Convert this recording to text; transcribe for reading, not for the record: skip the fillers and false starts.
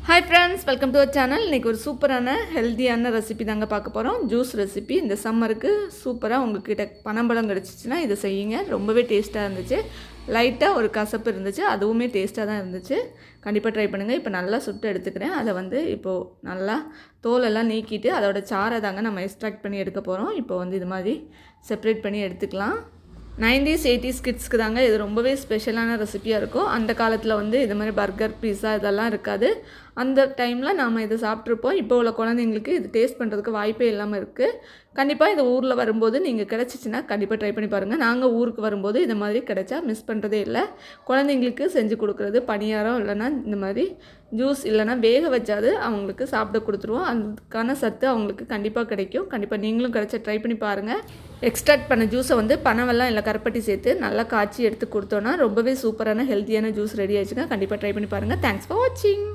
Hi friends, welcome to our channel. இன்றைக்கி ஒரு சூப்பரான ஹெல்த்தியான ரெசிபி தாங்க பார்க்க போகிறோம். Juice recipe. இந்த சம்மருக்கு சூப்பராக உங்கள்கிட்ட பனம்பழம் கிடச்சிச்சின்னா இதை செய்யுங்க. ரொம்பவே டேஸ்ட்டாக இருந்துச்சு. லைட்டாக ஒரு கசப்பு இருந்துச்சு, அதுவுமே டேஸ்ட்டாக தான் இருந்துச்சு. கண்டிப்பாக ட்ரை பண்ணுங்கள். இப்போ நல்லா சுட்டு எடுத்துக்கிறேன். அதை இப்போது நல்லா தோலெல்லாம் நீக்கிட்டு அதோட சாரை தாங்க நம்ம எக்ஸ்ட்ராக்ட் பண்ணி எடுக்க போகிறோம். இப்போ இது மாதிரி செப்ரேட் பண்ணி எடுத்துக்கலாம். 90s 80s கிட்ஸ்க்கு தாங்க இது ரொம்பவே ஸ்பெஷலான ரெசிபியாக இருக்கும். அந்த காலத்தில் இது மாதிரி பர்கர், பீஸா இதெல்லாம் இருக்காது. அந்த டைமில் நாம் இதை சாப்பிட்ருப்போம். இப்போ உள்ள குழந்தைங்களுக்கு இது டேஸ்ட் பண்ணுறதுக்கு வாய்ப்பே இல்லாமல் இருக்குது. கண்டிப்பாக இது ஊரில் வரும்போது நீங்கள் கிடச்சிச்சின்னா கண்டிப்பாக ட்ரை பண்ணி பாருங்கள். நாங்கள் ஊருக்கு வரும்போது இது மாதிரி கிடச்சா மிஸ் பண்ணுறதே இல்லை. குழந்தைங்களுக்கு செஞ்சு கொடுக்குறது பணியாரம், இல்லைனா இந்த மாதிரி ஜூஸ், இல்லைனா வேக வச்சாது அவங்களுக்கு சாப்பிட கொடுத்துருவோம். அதுக்கான சத்து அவங்களுக்கு கண்டிப்பாக கிடைக்கும். கண்டிப்பாக நீங்களும் கிடச்சா ட்ரை பண்ணி பாருங்கள். எக்ஸ்ட்ராக்ட் பண்ண ஜூஸை பனவெல்லாம் இல்லை கருப்பட்டி சேர்த்து நல்லா காய்ச்சி எடுத்து கொடுத்தோன்னா ரொம்பவே சூப்பரான ஹெல்த்தியான ஜூஸ் ரெடி ஆயிடுச்சுங்க. கண்டிப்பாக ட்ரை பண்ணி பாருங்கள். தேங்க்ஸ் ஃபார் வாட்சிங்.